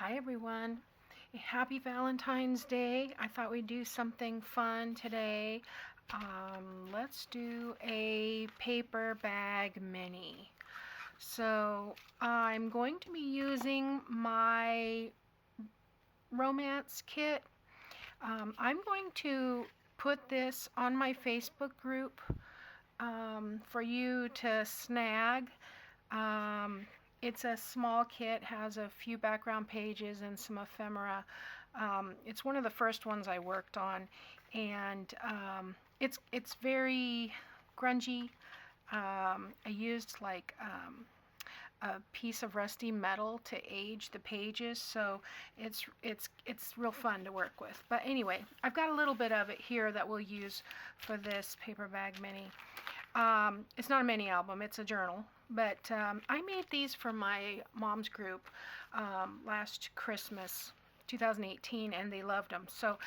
Hi everyone. Happy Valentine's Day. I thought we'd do something fun today. Let's do a paper bag mini. So I'm going to be using my romance kit. I'm going to put this on my Facebook group for you to snag. It's a small kit, has a few background pages and some ephemera. It's one of the first ones I worked on, and it's very grungy. I used like a piece of rusty metal to age the pages, so it's real fun to work with. But anyway, I've got a little bit of it here that we'll use for this paper bag mini. It's not a mini album, it's a journal, but I made these for my mom's group last Christmas 2018, and they loved them. So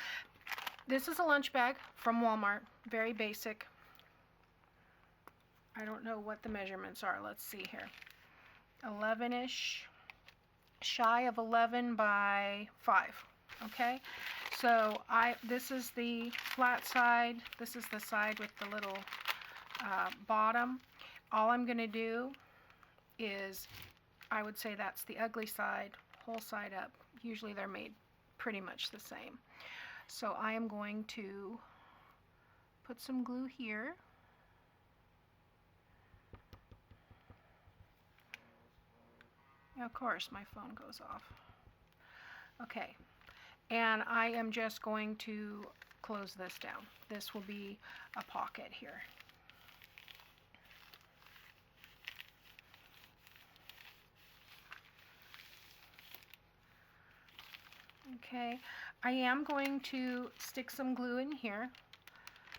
this is a lunch bag from Walmart, very basic. I don't know what the measurements are. Let's see here. 11-ish, shy of 11 by 5. Okay, so this is the flat side, this is the side with the little bottom. All I'm going to do is, I would say that's the ugly side, whole side up. Usually they're made pretty much the same. So I am going to put some glue here. Of course, my phone goes off. Okay, and I am just going to close this down. This will be a pocket here. Okay, I am going to stick some glue in here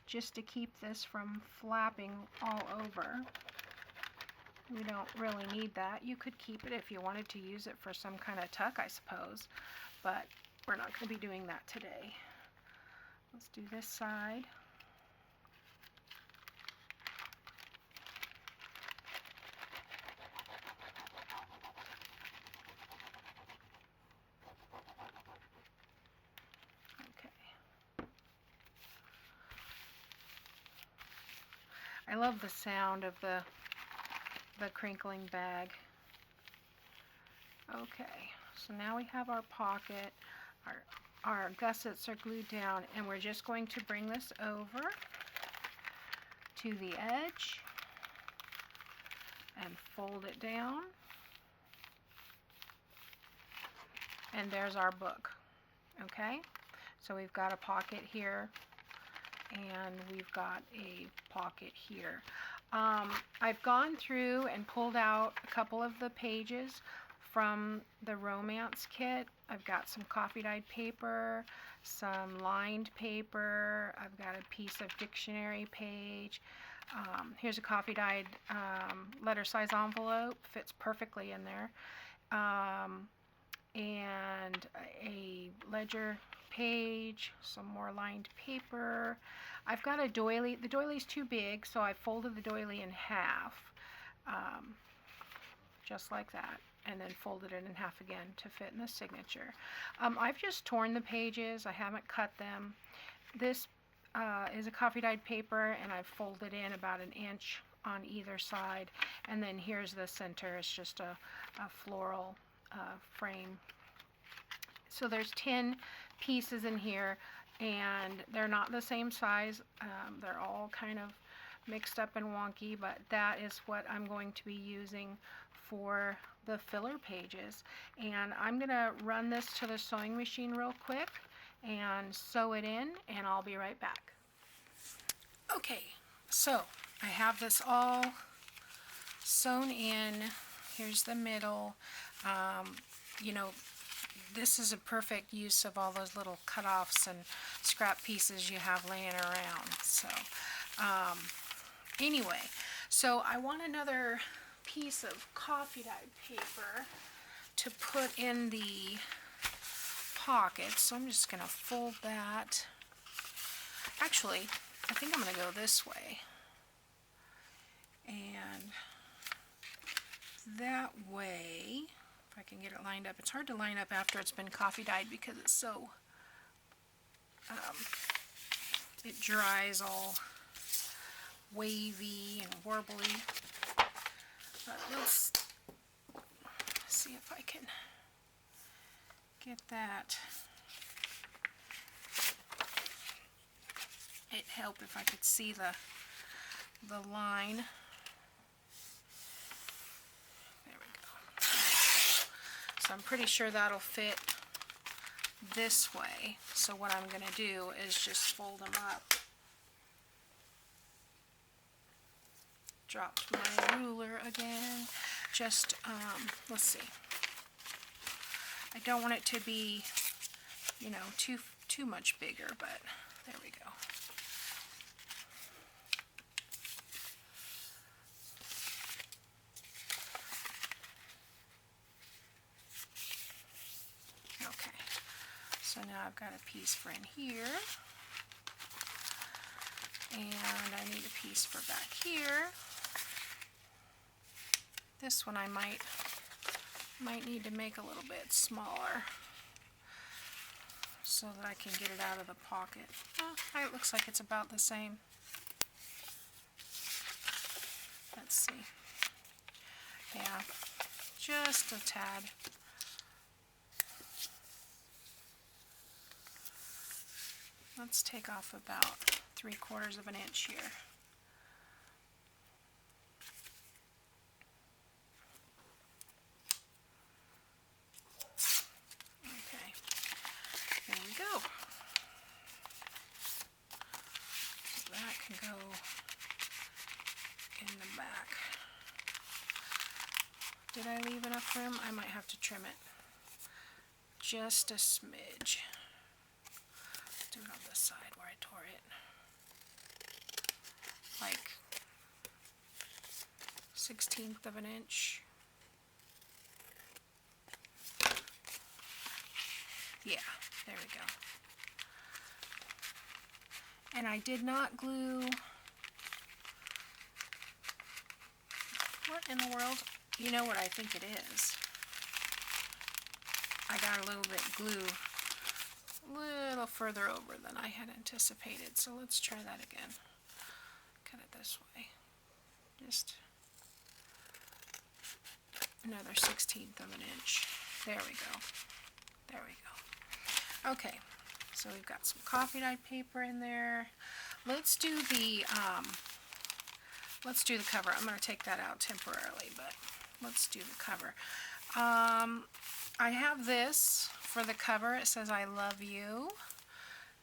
just to keep this from flapping all over. We don't really need that. You could keep it if you wanted to use it for some kind of tuck, I suppose, but we're not going to be doing that today. Let's do this side. I love the sound of the crinkling bag. Okay, so now we have our pocket. Our gussets are glued down, and we're just going to bring this over to the edge and fold it down. And there's our book. Okay, so we've got a pocket here, and we've got a pocket here. I've gone through and pulled out a couple of the pages from the romance kit. I've got some coffee dyed paper, some lined paper, I've got a piece of dictionary page. Here's a coffee dyed letter size envelope, fits perfectly in there. And a ledger page, some more lined paper. I've got a doily. The doily's too big, so I folded the doily in half, just like that, and then folded it in half again to fit in the signature. I've just torn the pages. I haven't cut them. This is a coffee dyed paper, and I've folded in about 1 inch on either side, and then here's the center. It's just a floral frame. So there's 10 pieces in here, and they're not the same size. They're all kind of mixed up and wonky, but that is what I'm going to be using for the filler pages. And I'm going to run this to the sewing machine real quick and sew it in, and I'll be right back. Okay, so I have this all sewn in. Here's the middle. You know, this is a perfect use of all those little cut-offs and scrap pieces you have laying around. So anyway, so I want another piece of coffee dyed paper to put in the pocket, so I'm just going to fold that. Actually, I think I'm going to go this way, and that way, If I can get it lined up. It's hard to line up after it's been coffee dyed because it's so, it dries all wavy and warbly. But let's see if I can get that. It'd help if I could see the line. There we go. So I'm pretty sure that'll fit this way. So what I'm going to do is just fold them up. Dropped my ruler again. Just, let's see. I don't want it to be, you know, too much bigger, but there we go. Okay, so now I've got a piece for in here, and I need a piece for back here. This one I might need to make a little bit smaller so that I can get it out of the pocket. Oh, it looks like it's about the same. Let's see. Yeah, just a tad. Let's take off about 3/4 of an inch here. Okay, there we go. So that can go in the back. Did I leave enough room? I might have to trim it just a smidge. Do it on this side where I tore it. Like 1/16 of an inch. Yeah, there we go. And I did not glue. What in the world? You know what I think it is? I got a little bit glue a little further over than I had anticipated. So let's try that again. Cut it this way. Just another 1/16 of an inch. There we go. There we go. Okay, so we've got some coffee dye paper in there. Let's do the cover. I'm going to take that out temporarily, but let's do the cover. I have this for the cover. It says I love you.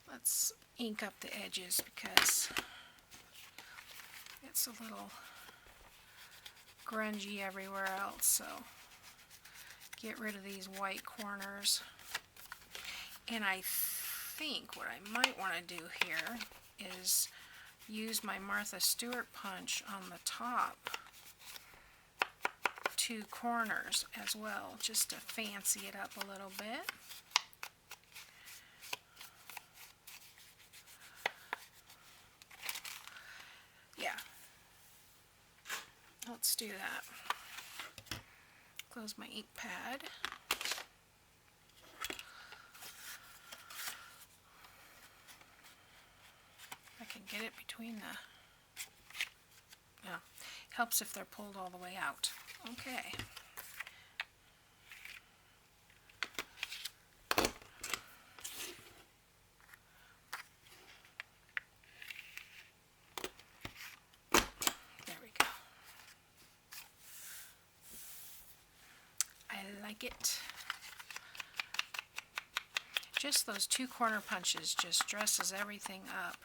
Let's ink up the edges because it's a little grungy everywhere else, so get rid of these white corners. And I think what I might want to do here is use my Martha Stewart punch on the top 2 corners as well, just to fancy it up a little bit. Yeah, let's do that. Close my ink pad. I can get it between the, yeah, helps if they're pulled all the way out. Okay. There we go. I like it. Just those 2 corner punches just dresses everything up.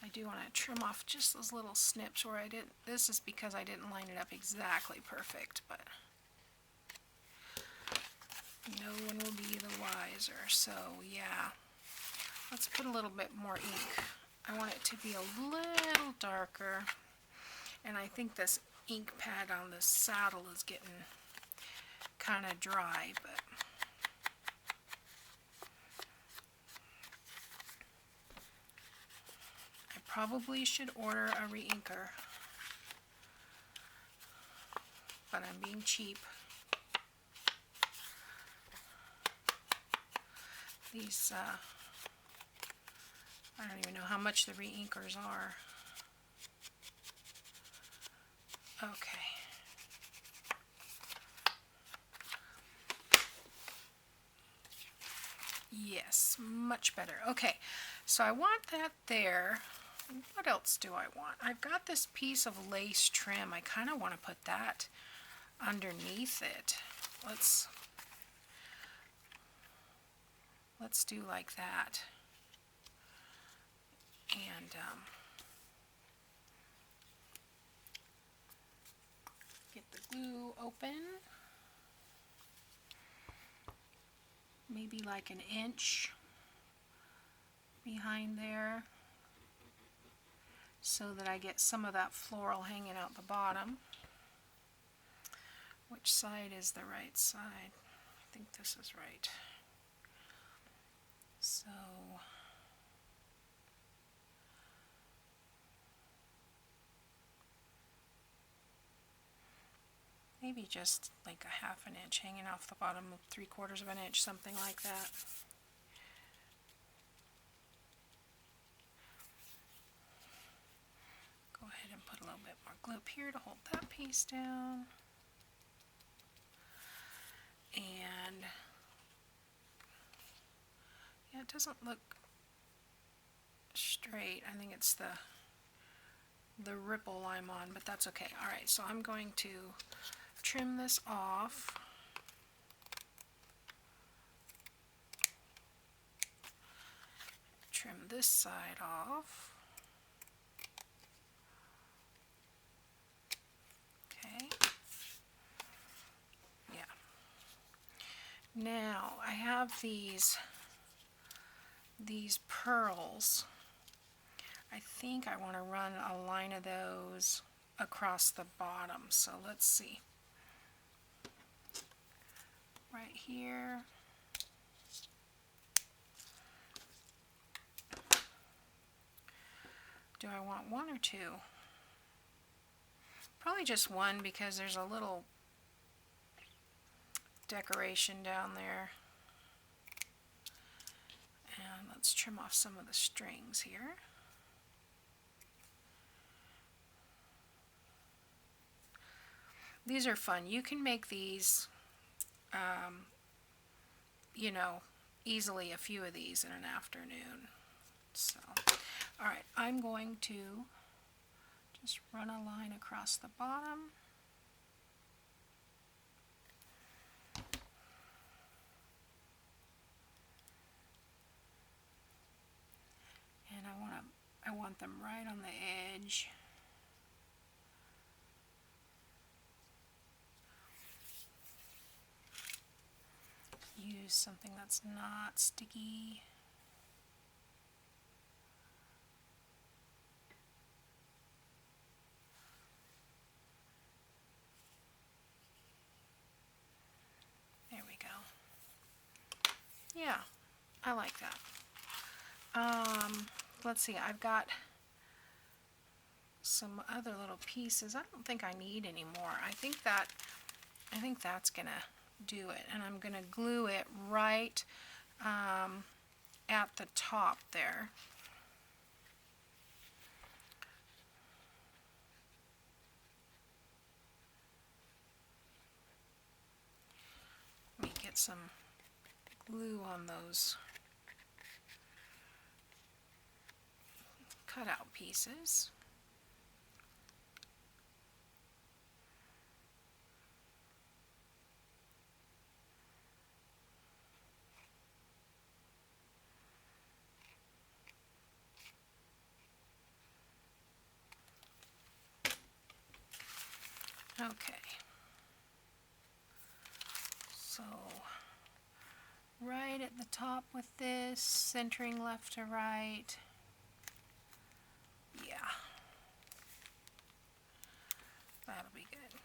I do want to trim off just those little snips where I didn't. This is because I didn't line it up exactly perfect, but no one will be the wiser. So yeah, let's put a little bit more ink. I want it to be a little darker, and I think this ink pad on this saddle is getting kind of dry, but probably should order a re-inker, but I'm being cheap. These, I don't even know how much the re-inkers are. Okay. Yes, much better. Okay, so I want that there. What else do I want? I've got this piece of lace trim. I kind of want to put that underneath it. Let's do like that. And get the glue open. Maybe like an inch behind there, so that I get some of that floral hanging out the bottom. Which side is the right side? I think this is right. So maybe just like a half an inch hanging off the bottom, 3/4 of an inch, something like that. Go ahead and put a little bit more glue up here to hold that piece down. And yeah, it doesn't look straight. I think it's the ripple I'm on, but that's okay. Alright, so I'm going to trim this off. Trim this side off. Okay. Yeah. Now I have these pearls. I think I want to run a line of those across the bottom. So let's see. Right here. Do I want one or two? Probably just one, because there's a little decoration down there. And let's trim off some of the strings here. These are fun. You can make these, you know, easily a few of these in an afternoon. So, alright, I'm going to just run a line across the bottom. And I want them right on the edge. Use something that's not sticky. There we go. Yeah, I like that. Let's see, I've got some other little pieces. I don't think I need any more. I think that's gonna do it, and I'm gonna glue it right at the top there. Let me get some glue on those cutout pieces. Okay, so right at the top with this, centering left to right. Yeah, that'll be good.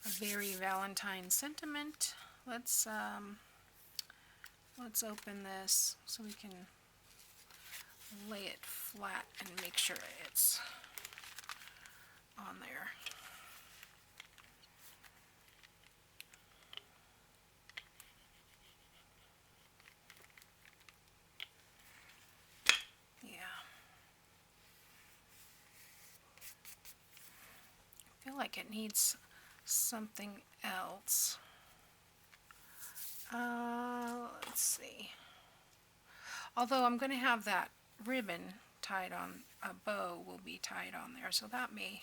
A very Valentine sentiment. Let's open this so we can lay it flat and make sure it's on there. like it needs something else. Let's see. Although I'm going to have that ribbon tied on, a bow will be tied on there, so that may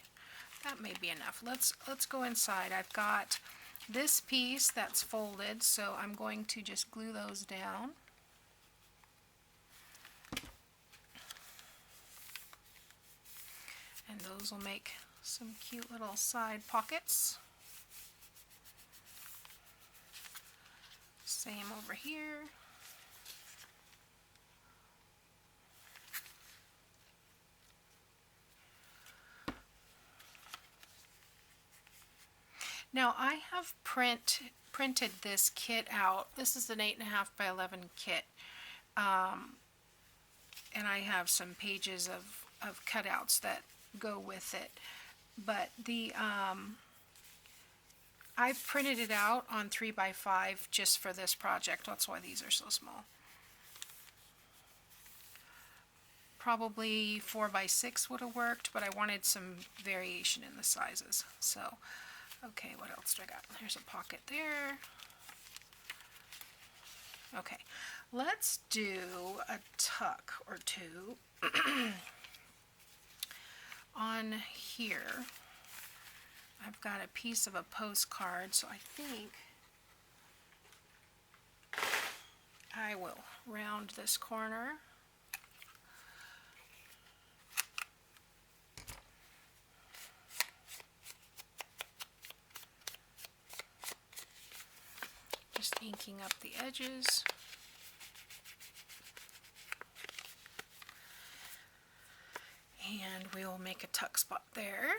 be enough. Let's go inside. I've got this piece that's folded, so I'm going to just glue those down. And those will make some cute little side pockets. Same over here. Now I have printed this kit out. This is an 8.5 by 11 kit. And I have some pages of cutouts that go with it. But I've printed it out on 3 by 5 just for this project. That's why these are so small. Probably 4 by 6 would have worked, but I wanted some variation in the sizes. So, okay, what else do I got? There's a pocket there. Okay, let's do a tuck or two on here. I've got a piece of a postcard, so I think I will round this corner. Just inking up the edges. And we will make a tuck spot there.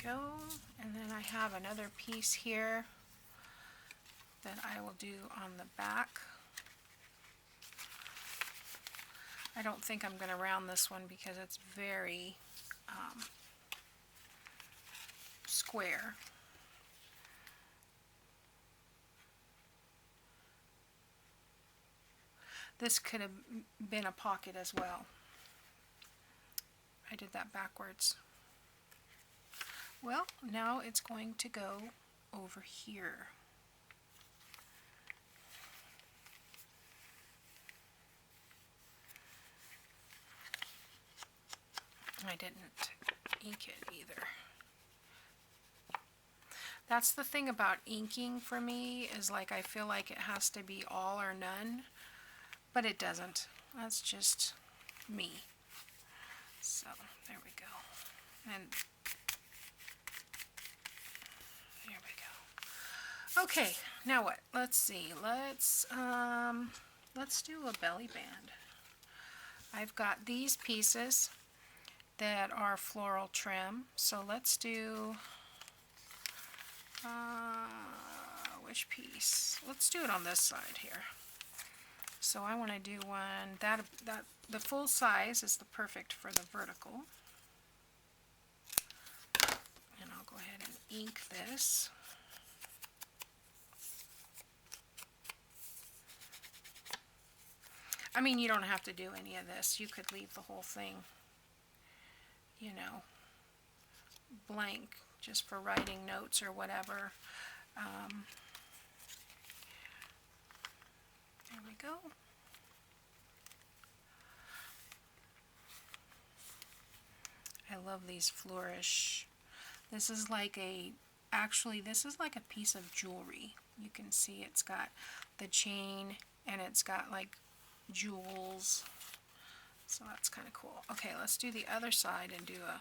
Go, and then I have another piece here that I will do on the back. I don't think I'm going to round this one because it's very square. This could have been a pocket as well. I did that backwards. Well, now it's going to go over here. I didn't ink it either. That's the thing about inking for me, is like I feel like it has to be all or none, but it doesn't. That's just me. So there we go. And there we go. Okay, now what? Let's see. Let's do a belly band. I've got these pieces that are floral trim. So let's do which piece? Let's do it on this side here. So I want to do one that the full size is the perfect for the vertical. And I'll go ahead and ink this. I mean, you don't have to do any of this. You could leave the whole thing, you know, blank just for writing notes or whatever. There we go. I love these flourish. This is like actually this is like a piece of jewelry. You can see it's got the chain and it's got like jewels. So that's kind of cool. Okay, let's do the other side and do a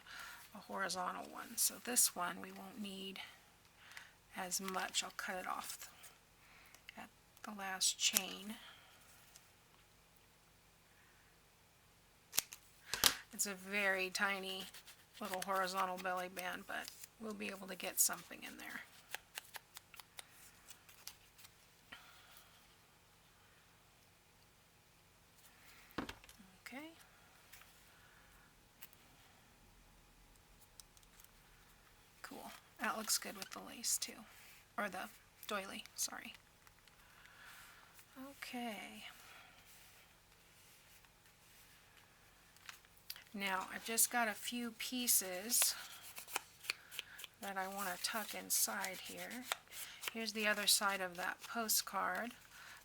horizontal one. So this one we won't need as much. I'll cut it off at the last chain. It's a very tiny little horizontal belly band, but we'll be able to get something in there. Okay. cool. That looks good with the lace too. Or the doily, sorry. Okay. Now I've just got a few pieces that I want to tuck inside here. Here's the other side of that postcard.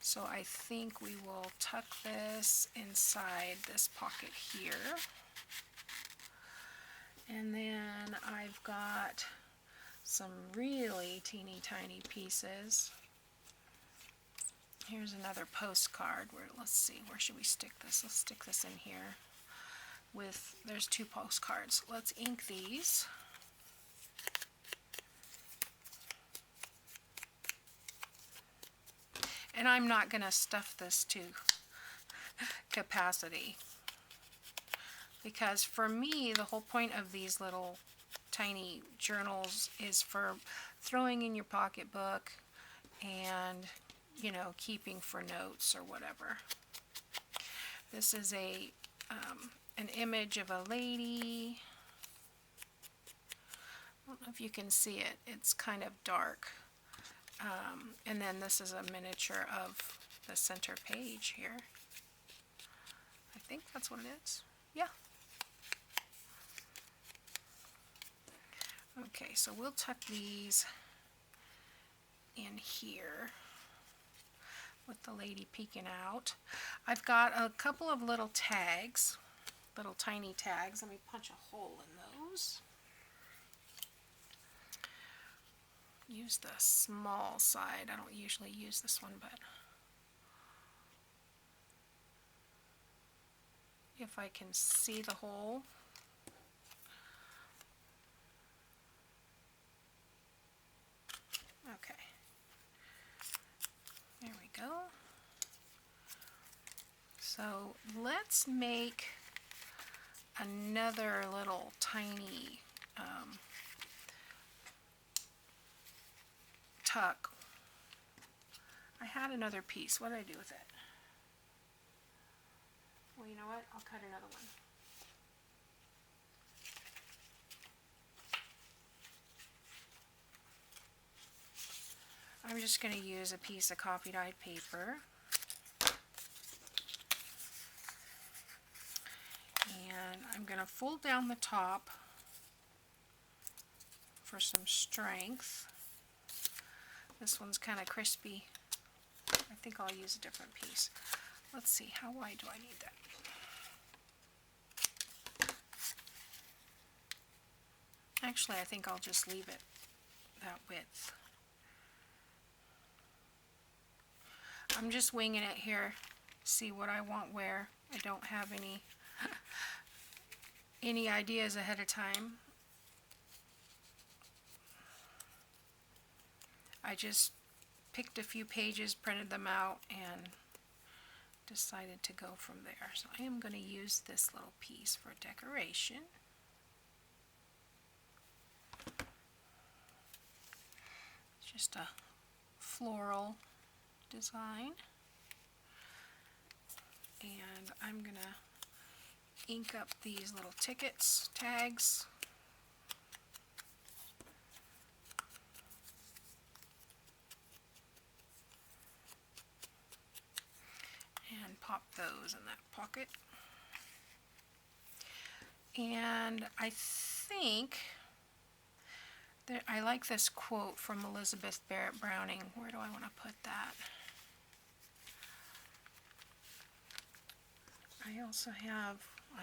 So I think we will tuck this inside this pocket here. And then I've got some really teeny tiny pieces. Here's another postcard. Let's see, where should we stick this? Let's stick this in here. There's two postcards. Let's ink these. And I'm not going to stuff this to capacity, because for me the whole point of these little tiny journals is for throwing in your pocketbook and, you know, keeping for notes or whatever. This is an image of a lady. I don't know if you can see it. It's kind of dark. And then this is a miniature of the center page here. I think that's what it is. Yeah. Okay, so we'll tuck these in here with the lady peeking out. I've got a couple of little tags, little tiny tags. Let me punch a hole in those. Use the small side. I don't usually use this one, but if I can see the hole. Okay. There we go. So let's make another little tiny tuck. I had another piece. What did I do with it? Well, you know what? I'll cut another one. I'm just going to use a piece of copy dyed paper. And I'm going to fold down the top for some strength. This one's kind of crispy. I think I'll use a different piece. Let's see, how wide do I need that? Actually, I think I'll just leave it that width. I'm just winging it here, see what I want where. I don't have any ideas ahead of time. I just picked a few pages, printed them out, and decided to go from there. So I am going to use this little piece for decoration. It's just a floral design. And I'm going to ink up these little tags. And pop those in that pocket. And I think that I like this quote from Elizabeth Barrett Browning. Where do I want to put that? I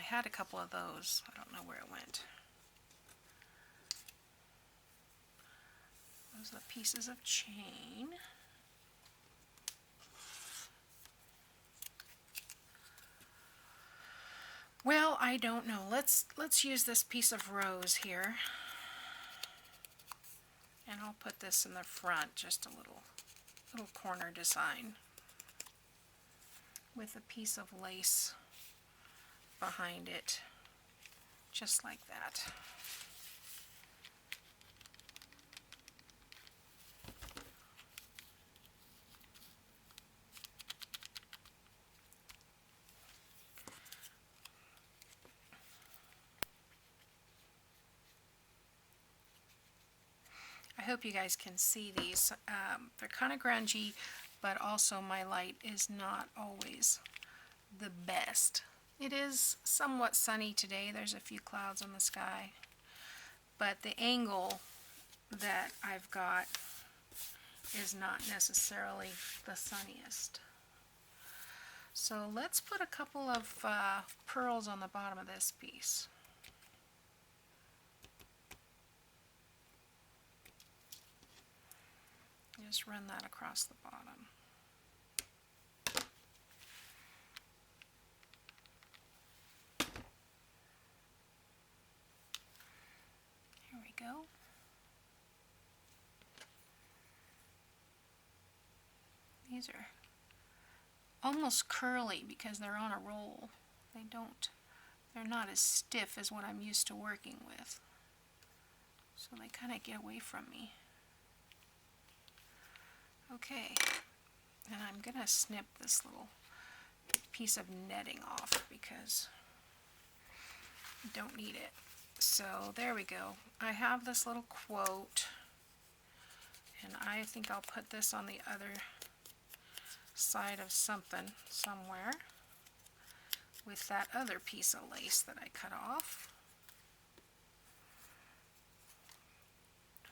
had a couple of those. I don't know where it went. Those are the pieces of chain. Well, I don't know. Let's use this piece of rose here. And I'll put this in the front, just a little corner design with a piece of lace behind it, just like that. hope you guys can see these. They're kind of grungy, but also my light is not always the best. It is somewhat sunny today. There's a few clouds in the sky, but the angle that I've got is not necessarily the sunniest. So let's put a couple of pearls on the bottom of this piece. Just run that across the bottom. Here we go. These are almost curly because they're on a roll. They're not as stiff as what I'm used to working with. So they kind of get away from me. Okay, and I'm gonna snip this little piece of netting off because I don't need it. So there we go. I have this little quote, and I think I'll put this on the other side of something somewhere with that other piece of lace that I cut off.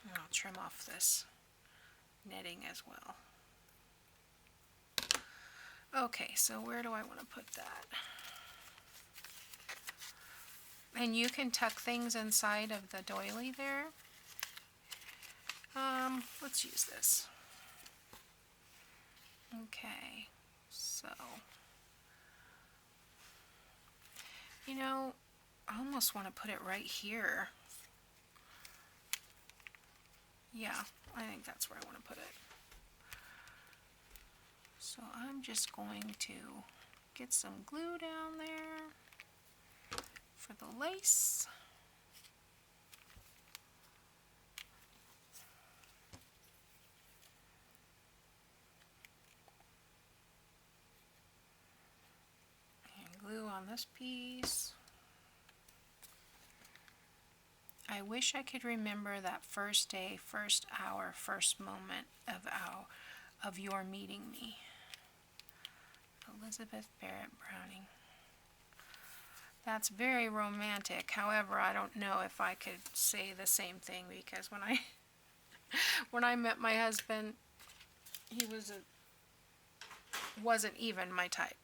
And I'll trim off this netting as well. Okay, so where do I want to put that? And you can tuck things inside of the doily there. Let's use this. Okay, so, you know, I almost want to put it right here. Yeah, I think that's where I want to put it. So I'm just going to get some glue down there for the lace. And glue on this piece. I wish I could remember that first day, first hour, first moment of your meeting me. Elizabeth Barrett Browning. That's very romantic. However, I don't know if I could say the same thing because when I met my husband, he wasn't even my type.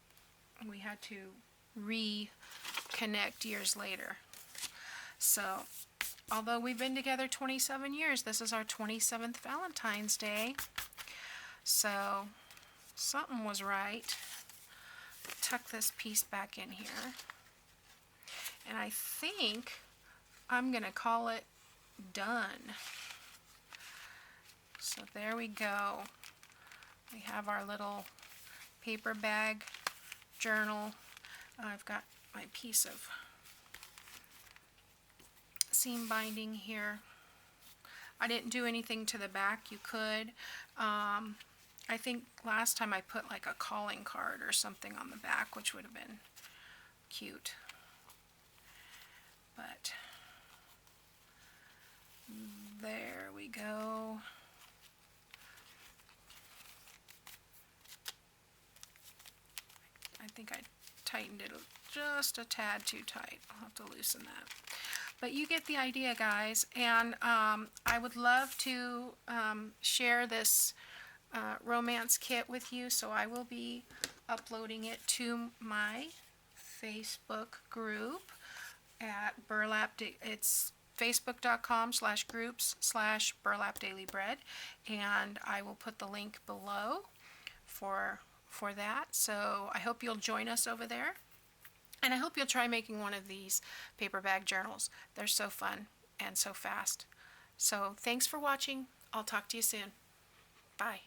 We had to reconnect years later. So, although we've been together 27 years, this is our 27th Valentine's Day. So, something was right. Tuck this piece back in here. And I think I'm going to call it done. So there we go. We have our little paper bag journal. I've got my piece of seam binding here. I didn't do anything to the back. You could. I think last time I put like a calling card or something on the back, which would have been cute. But there we go. I think I tightened it just a tad too tight. I'll have to loosen that. But you get the idea, guys. And I would love to share this romance kit with you, so I will be uploading it to my Facebook group at Burlap. It's facebook.com/groups/burlapdailybread, and I will put the link below for that. So I hope you'll join us over there, and I hope you'll try making one of these paper bag journals. They're so fun and so fast. So thanks for watching. I'll talk to you soon. Bye.